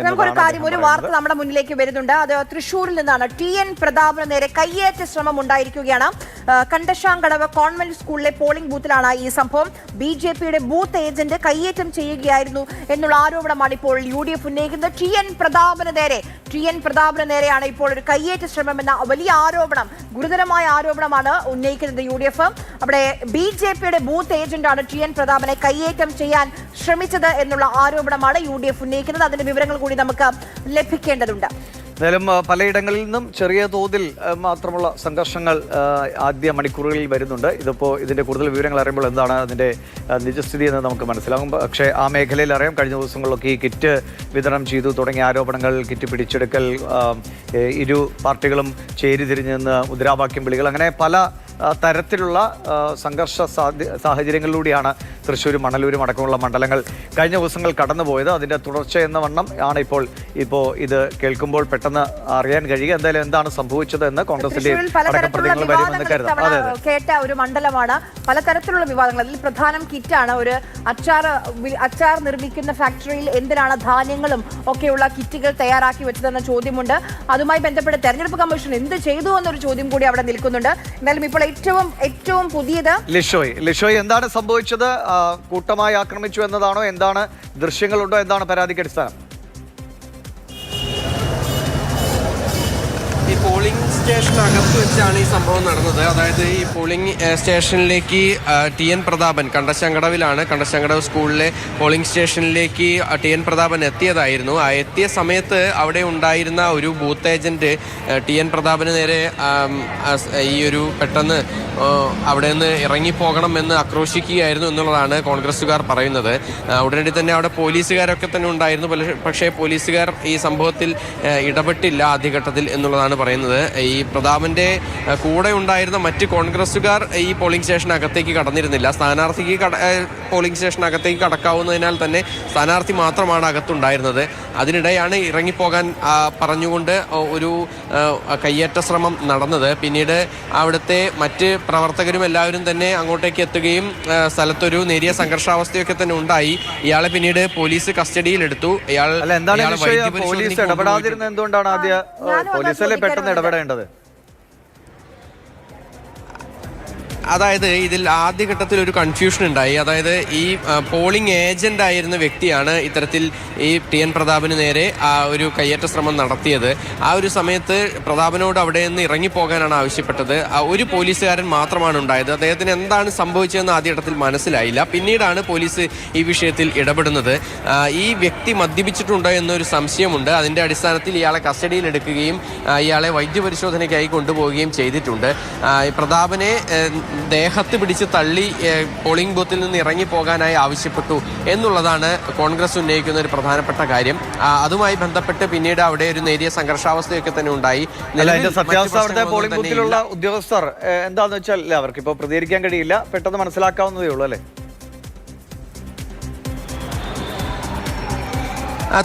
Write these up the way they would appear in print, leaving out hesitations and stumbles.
നമുക്കൊരു കാര്യം, ഒരു വാർത്ത നമ്മുടെ മുന്നിലേക്ക് വരുന്നുണ്ട്. അത് തൃശ്ശൂരിൽ നിന്നാണ്. TN പ്രതാപന് നേരെ കയ്യേറ്റ ശ്രമം ഉണ്ടായിരിക്കുകയാണ്. കണ്ടശാങ്കടവ് കോൺവെന്റ് സ്കൂളിലെ പോളിംഗ് ബൂത്തിലാണ് ഈ സംഭവം. BJPയുടെ ബൂത്ത് ഏജന്റ് കയ്യേറ്റം ചെയ്യുകയായിരുന്നു എന്നുള്ള ആരോപണമാണ് ഇപ്പോൾ UDF ഉന്നയിക്കുന്നത്. TN പ്രതാപന് നേരെയാണ് ഇപ്പോൾ ഒരു കയ്യേറ്റ ശ്രമം എന്ന വലിയ ആരോപണം, ഗുരുതരമായ ആരോപണമാണ് ഉന്നയിക്കുന്നത് UDF. അവിടെ BJPയുടെ ബൂത്ത് ഏജന്റാണ് TN പ്രതാപനെ കയ്യേറ്റം ചെയ്യാൻ ശ്രമിച്ചത് എന്നുള്ള ആരോപണമാണ് UDF ഉന്നയിക്കുന്നത്. അതിന്റെ വിവരങ്ങൾ കൂടി നമുക്ക് ലഭിക്കേണ്ടതുണ്ട്. എന്തായാലും പലയിടങ്ങളിൽ നിന്നും ചെറിയ തോതിൽ മാത്രമുള്ള സംഘർഷങ്ങൾ ആദ്യ മണിക്കൂറുകളിൽ വരുന്നുണ്ട്. ഇതിന്റെ കൂടുതൽ വിവരങ്ങൾ അറിയുമ്പോൾ എന്താണ് അതിന്റെ നിജസ്ഥിതി എന്ന് നമുക്ക് മനസ്സിലാകും. പക്ഷേ ആ മേഖലയിൽ അറിയാം, കഴിഞ്ഞ ദിവസങ്ങളിലൊക്കെ ഈ കിറ്റ് വിതരണം ചെയ്തു തുടങ്ങിയ ആരോപണങ്ങൾ, കിറ്റ് പിടിച്ചെടുക്കൽ, ഇരു പാർട്ടികളും ചേരിതിരിഞ്ഞെന്ന് മുദ്രാവാക്യം വിളികൾ, അങ്ങനെ പല തരത്തിലുള്ള സംഘർഷ സാഹചര്യങ്ങളിലൂടെയാണ് തൃശ്ശൂരും മണലൂരും അടക്കമുള്ള മണ്ഡലങ്ങൾ കഴിഞ്ഞ ദിവസങ്ങൾ കടന്നുപോയത്. അതിന്റെ തുടർച്ച എന്ന വണ്ണം ആണ് ഇപ്പോൾ ഇത് കേൾക്കുമ്പോൾ പെട്ടെന്ന് അറിയാൻ കഴിയുക. എന്തായാലും എന്താണ് സംഭവിച്ചത് എന്ന് കോൺഗ്രസിന്റെ കേട്ട ഒരു മണ്ഡലമാണ്. പലതരത്തിലുള്ള വിവാദങ്ങൾ, അതിൽ പ്രധാനം കിറ്റാണ്. ഒരു അച്ചാർ നിർമ്മിക്കുന്ന ഫാക്ടറിയിൽ എന്തിനാണ് ധാന്യങ്ങളും ഒക്കെയുള്ള കിറ്റുകൾ തയ്യാറാക്കി വെച്ചതെന്ന ചോദ്യമുണ്ട്. അതുമായി ബന്ധപ്പെട്ട് തെരഞ്ഞെടുപ്പ് കമ്മീഷൻ എന്ത് ചെയ്തു എന്നൊരു ചോദ്യം കൂടി അവിടെ നിൽക്കുന്നുണ്ട്. എന്നാലും ഇപ്പോൾ ഏറ്റവും പുതിയത് ലിഷോയ് എന്താണ് സംഭവിച്ചത്? കൂട്ടമായി ആക്രമിച്ചു എന്നതാണോ? എന്താണ് ദൃശ്യങ്ങളുണ്ടോ? എന്താണ് പരാതിക്ക് അടിസ്ഥാനം? ഈ പോളിംഗ് സ്റ്റേഷനകത്ത് വെച്ചാണ് ഈ സംഭവം നടന്നത്. അതായത് ഈ പോളിംഗ് സ്റ്റേഷനിലേക്ക് TN പ്രതാപൻ, കണ്ടശങ്കടവ് സ്കൂളിലെ പോളിംഗ് സ്റ്റേഷനിലേക്ക് TN പ്രതാപൻ എത്തിയതായിരുന്നു. ആ എത്തിയ സമയത്ത് അവിടെ ഉണ്ടായിരുന്ന ഒരു ബൂത്ത് ഏജന്റ് TN പ്രതാപന് നേരെ ഈ ഒരു പെട്ടെന്ന് അവിടെ നിന്ന് ഇറങ്ങിപ്പോകണം എന്ന് ആക്രോശിക്കുകയായിരുന്നു എന്നുള്ളതാണ് കോൺഗ്രസ്സുകാർ പറയുന്നത്. ഉടനടി തന്നെ അവിടെ പോലീസുകാരൊക്കെ തന്നെ ഉണ്ടായിരുന്നു. പക്ഷേ പോലീസുകാർ ഈ സംഭവത്തിൽ ഇടപെട്ടില്ല ആദ്യഘട്ടത്തിൽ എന്നുള്ളതാണ് പറയുന്നത്. ഈ പ്രതാപന്റെ കൂടെ ഉണ്ടായിരുന്ന മറ്റ് കോൺഗ്രസ്സുകാർ ഈ പോളിംഗ് സ്റ്റേഷനകത്തേക്ക് കടന്നിരുന്നില്ല. സ്ഥാനാർത്ഥിക്ക് പോളിംഗ് സ്റ്റേഷനകത്തേക്ക് കടക്കാവുന്നതിനാൽ തന്നെ സ്ഥാനാർത്ഥി മാത്രമാണ് അകത്തുണ്ടായിരുന്നത്. അതിനിടെയാണ് ഇറങ്ങിപ്പോകാൻ പറഞ്ഞുകൊണ്ട് ഒരു കയ്യേറ്റ ശ്രമം നടന്നത്. പിന്നീട് അവിടുത്തെ മറ്റ് പ്രവർത്തകരും എല്ലാവരും തന്നെ അങ്ങോട്ടേക്ക് എത്തുകയും സ്ഥലത്തൊരു നേരിയ സംഘർഷാവസ്ഥയൊക്കെ തന്നെ ഉണ്ടായി. ഇയാളെ പിന്നീട് പോലീസ് കസ്റ്റഡിയിലെടുത്തു. പോലീസ് ഇടപെടാതിരുന്നത് എന്തുകൊണ്ടാണ്? പോലീസല്ലേ പെട്ടെന്ന് ഇടപെടേണ്ടത്? അതായത് ഇതിൽ ആദ്യഘട്ടത്തിൽ ഒരു കൺഫ്യൂഷൻ ഉണ്ടായി. അതായത് ഈ പോളിംഗ് ഏജന്റ് ആയിരുന്ന വ്യക്തിയാണ് ഇത്തരത്തിൽ ഈ TN പ്രതാപന് നേരെ ഒരു കയ്യേറ്റ ശ്രമം നടത്തിയത്. ആ ഒരു സമയത്ത് പ്രതാപനോട് അവിടെ നിന്ന് ഇറങ്ങിപ്പോകാനാണ് ആവശ്യപ്പെട്ടത്. ഒരു പോലീസുകാരൻ മാത്രമാണ് ഉണ്ടായത്. അദ്ദേഹത്തിന് എന്താണ് സംഭവിച്ചതെന്ന് ആദ്യഘട്ടത്തിൽ മനസ്സിലായില്ല. പിന്നീടാണ് പോലീസ് ഈ വിഷയത്തിൽ ഇടപെടുന്നത്. ഈ വ്യക്തി മദ്യപിച്ചിട്ടുണ്ടോ എന്നൊരു സംശയമുണ്ട്. അതിന്റെ അടിസ്ഥാനത്തിൽ ഇയാളെ കസ്റ്റഡിയിലെടുക്കുകയും ഇയാളെ വൈദ്യപരിശോധനയ്ക്കായി കൊണ്ടുപോവുകയും ചെയ്തിട്ടുണ്ട്. പ്രതാപനെ ദേഹത്ത് പിടിച്ച് തള്ളി പോളിംഗ് ബൂത്തിൽ നിന്ന് ഇറങ്ങിപ്പോകാനായി ആവശ്യപ്പെട്ടു എന്നുള്ളതാണ് കോൺഗ്രസ് ഉന്നയിക്കുന്ന ഒരു പ്രധാനപ്പെട്ട കാര്യം. അതുമായി ബന്ധപ്പെട്ട് പിന്നീട് അവിടെ ഒരു നേരിയ സംഘർഷാവസ്ഥയൊക്കെ തന്നെ ഉണ്ടായി. സത്യാവസ്ഥ അവിടുത്തെ പോളിംഗ് ബൂത്തിലുള്ള ഉദ്യോഗസ്ഥർ എന്താന്ന് വെച്ചാൽ അവർക്ക് ഇപ്പോൾ പ്രതികരിക്കാൻ കഴിയില്ല, പെട്ടെന്ന് മനസ്സിലാക്കാവുന്നതേ ഉള്ളൂ അല്ലേ?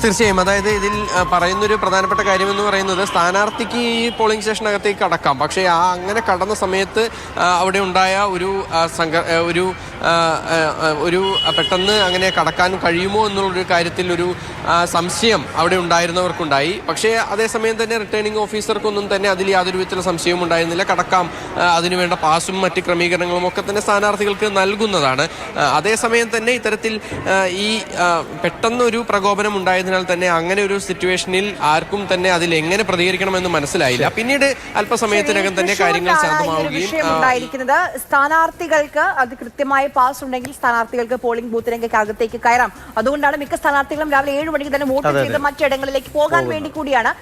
തീർച്ചയായും. അതായത് ഇതിൽ പറയുന്നൊരു പ്രധാനപ്പെട്ട കാര്യമെന്ന് പറയുന്നത് സ്ഥാനാർത്ഥിക്ക് ഈ പോളിംഗ് സ്റ്റേഷനകത്തേക്ക് കടക്കാം. പക്ഷേ അങ്ങനെ കടന്ന സമയത്ത് അവിടെ ഉണ്ടായ ഒരു പെട്ടെന്ന് അങ്ങനെ കടക്കാൻ കഴിയുമോ എന്നുള്ളൊരു കാര്യത്തിൽ ഒരു സംശയം അവിടെ ഉണ്ടായിരുന്നവർക്കുണ്ടായി. പക്ഷേ അതേസമയം തന്നെ റിട്ടേണിംഗ് ഓഫീസർക്കൊന്നും തന്നെ അതിൽ യാതൊരു വിധത്തിലുള്ള സംശയവും ഉണ്ടായിരുന്നില്ല. കടക്കാം, അതിനുവേണ്ട പാസും മറ്റ് ക്രമീകരണങ്ങളും ഒക്കെ തന്നെ സ്ഥാനാർത്ഥികൾക്ക് നൽകുന്നതാണ്. അതേസമയം തന്നെ ഇത്തരത്തിൽ ഈ പെട്ടെന്നൊരു പ്രകോപനം ഉണ്ടായതിനാൽ തന്നെ അങ്ങനെ ഒരു സിറ്റുവേഷനിൽ ആർക്കും തന്നെ അതിൽ എങ്ങനെ പ്രതികരിക്കണമെന്ന് മനസ്സിലായില്ല. പിന്നീട് അല്പസമയത്തിനകം തന്നെ കാര്യങ്ങൾ ശാന്തമാവുകയും സ്ഥാനാർത്ഥികൾക്ക് അത് കൃത്യമായ പാസ് ഉണ്ടെങ്കിൽ സ്ഥാനാർത്ഥികൾക്ക് പോളിംഗ് ബൂത്തിലേക്ക് അകത്തേക്ക് കയറാം. അതുകൊണ്ടാണ് മിക്ക സ്ഥാനാർത്ഥികളും രാവിലെ 7 മണിക്ക് തന്നെ വോട്ട് ചെയ്ത് മറ്റിടങ്ങളിലേക്ക് പോകാൻ വേണ്ടി കൂടിയാണ്